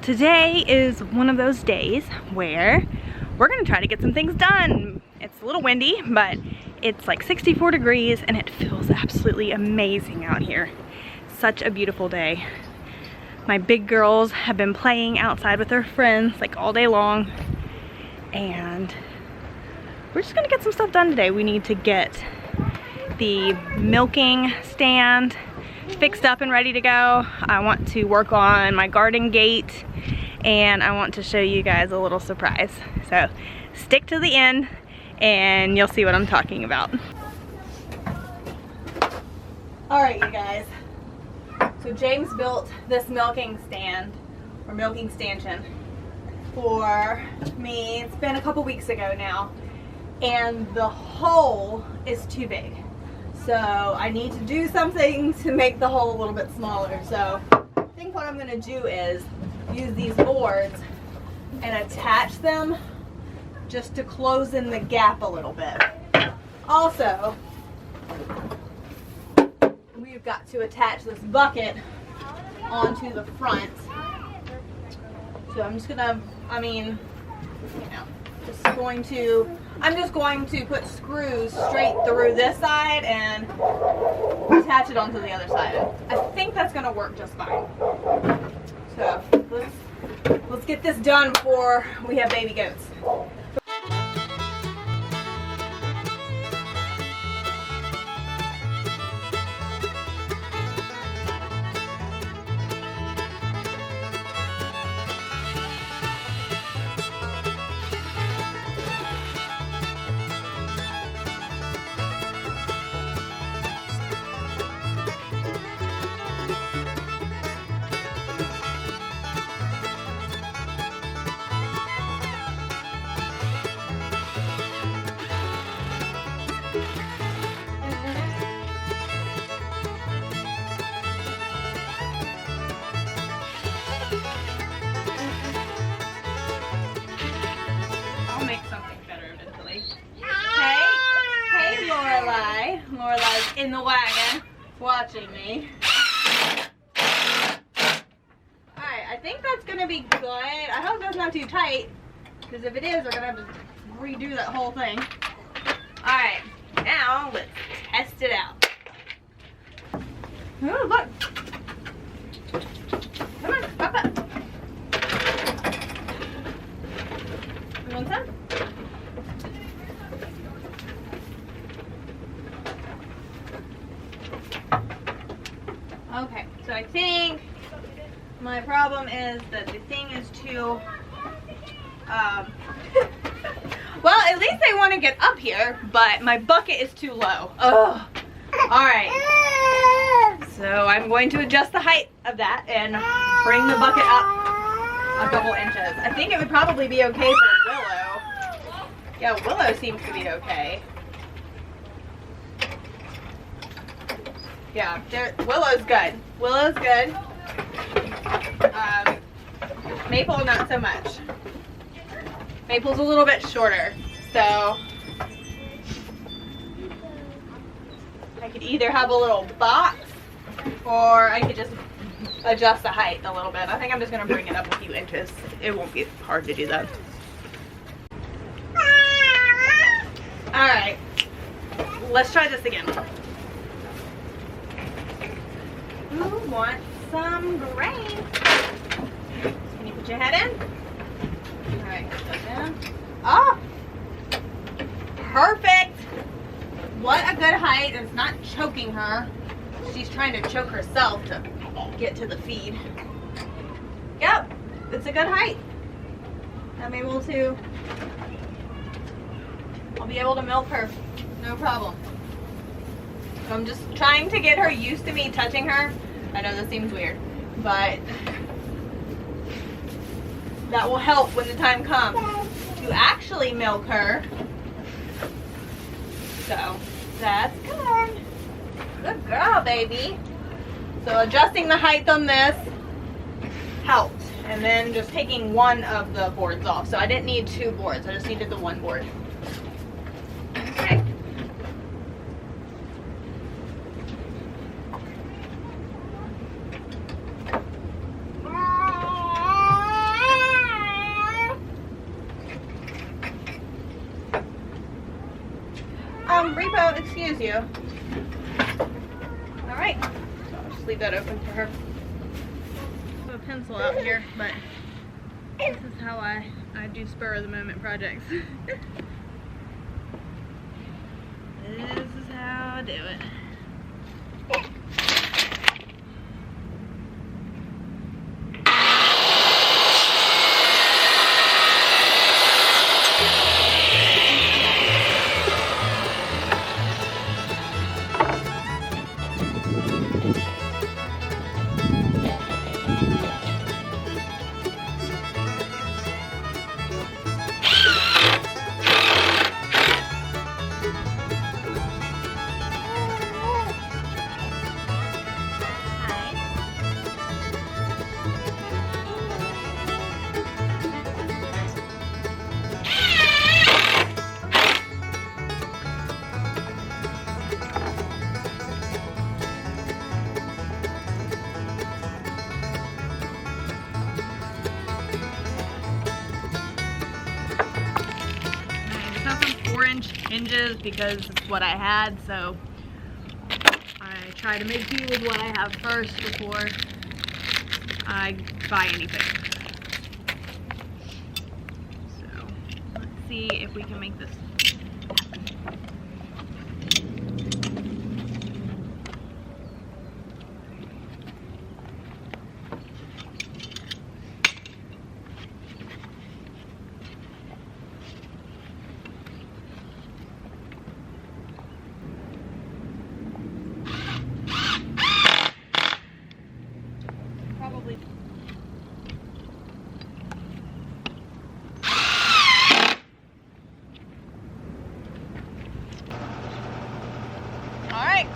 Today is one of those days where we're gonna try to get some things done. It's a little windy, but it's like 64 degrees and it feels absolutely amazing out here. Such a beautiful day. My big girls have been playing outside with their friends like all day long, and we're just gonna get some stuff done today. We need to get the milking stand fixed up and ready to go. I want to work on my garden gate, and I want to show you guys a little surprise. So stick to the end and you'll see what I'm talking about. All right, you guys. So James built this milking stand, or milking stanchion, for me. It's been a couple weeks ago now, and the hole is too big. So I need to do something to make the hole a little bit smaller. So I think what I'm gonna do is use these boards and attach them just to close in the gap a little bit. Also, we've got to attach this bucket onto the front. So I'm just gonna, I'm just going to put screws straight through this side and attach it onto the other side. I think that's gonna work just fine. So let's get this done before we have baby goats. Lorelai's in the wagon watching me. Alright, I think that's gonna be good. I hope that's not too tight, because if it is, we're gonna have to redo that whole thing. Alright, now let's test it out. Oh, look. Come on, pop up. You want some? Okay, so I think my problem is that the thing is too, well, at least I want to get up here, but my bucket is too low. Ugh. Alright, so I'm going to adjust the height of that and bring the bucket up a couple inches. I think it would probably be okay for Willow. Yeah, Willow seems to be okay. Yeah, Willow's good. Willow's good. Maple, not so much. Maple's a little bit shorter, so I could either have a little box, or I could just adjust the height a little bit. I think I'm just going to bring it up a few inches. It won't be hard to do that. Alright, let's try this again. Who wants some grain? Can you put your head in? Alright, put that down. Oh! Perfect! What a good height. It's not choking her. She's trying to choke herself to get to the feed. Yep, it's a good height. I'll be able to milk her. No problem. So I'm just trying to get her used to me touching her. I know this seems weird, but that will help when the time comes to actually milk her. So that's good. Good girl, baby. So adjusting the height on this helped. And then just taking one of the boards off. So I didn't need two boards. I just needed the one board. Okay. excuse you. All right, so I'll just leave that open for her. I have a pencil out here, but this is how I do spur of the moment projects. This is how I do it. Hinges because it's what I had, so I try to make do with what I have first before I buy anything. So let's see if we can make this happen. Alright,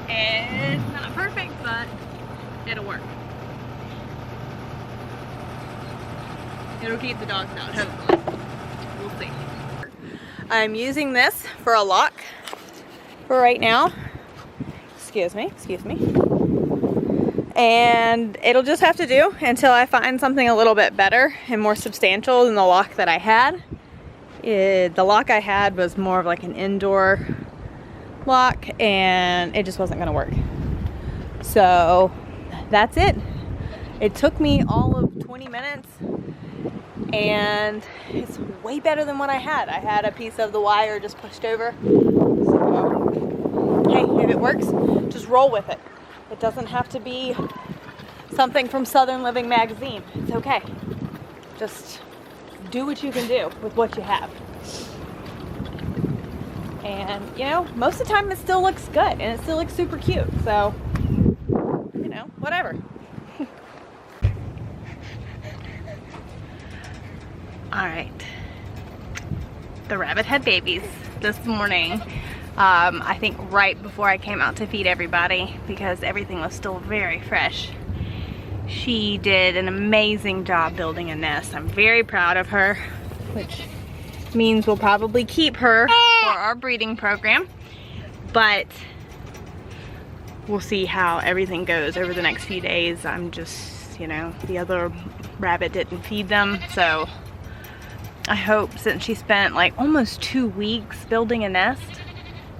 it's not perfect, but it'll work. It'll keep the dogs out, hopefully. We'll see. I'm using this for a lock for right now. Excuse me. And it'll just have to do until I find something a little bit better and more substantial than the lock that I had. The lock I had was more of like an indoor lock and it just wasn't gonna work. So that's it. It took me all of 20 minutes and it's way better than what I had. I had a piece of the wire just pushed over. So, hey, if it works, just roll with it. It doesn't have to be something from Southern Living magazine. It's okay. Just do what you can do with what you have. And, you know, most of the time it still looks good and it still looks super cute. So, you know, whatever. All right. The rabbit had babies this morning. I think right before I came out to feed everybody because everything was still very fresh. She did an amazing job building a nest. I'm very proud of her, which means we'll probably keep her for our breeding program, but we'll see how everything goes over the next few days. I'm just, you know, the other rabbit didn't feed them, so I hope since she spent like almost 2 weeks building a nest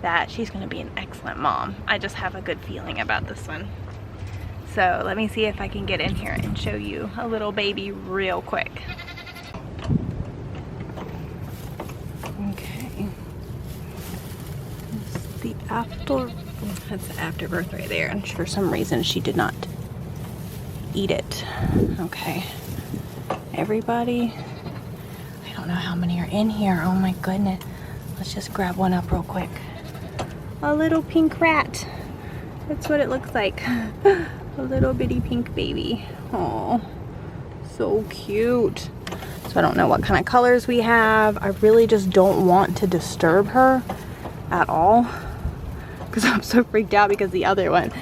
that she's gonna be an excellent mom. I just have a good feeling about this one. So let me see if I can get in here and show you a little baby real quick. Okay. That's the afterbirth right there. And for some reason she did not eat it. Okay. Everybody, I don't know how many are in here. Oh my goodness. Let's just grab one up real quick. A little pink rat. That's what it looks like. A little bitty pink baby. Oh, so cute. So I don't know what kind of colors we have. I really just don't want to disturb her at all because I'm so freaked out because the other one.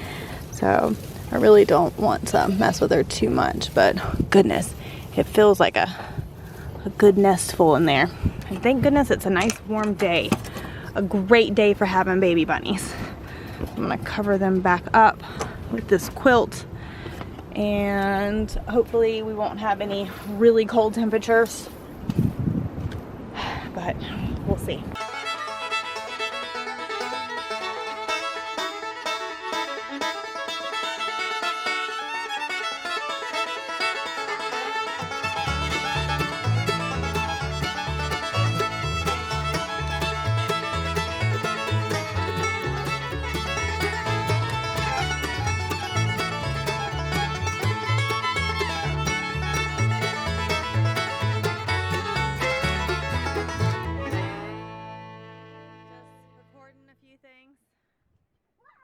So I really don't want to mess with her too much, but goodness, it feels like a good nest full in there. And thank goodness it's a nice warm day. A great day for having baby bunnies. I'm gonna cover them back up with this quilt and hopefully we won't have any really cold temperatures, but we'll see.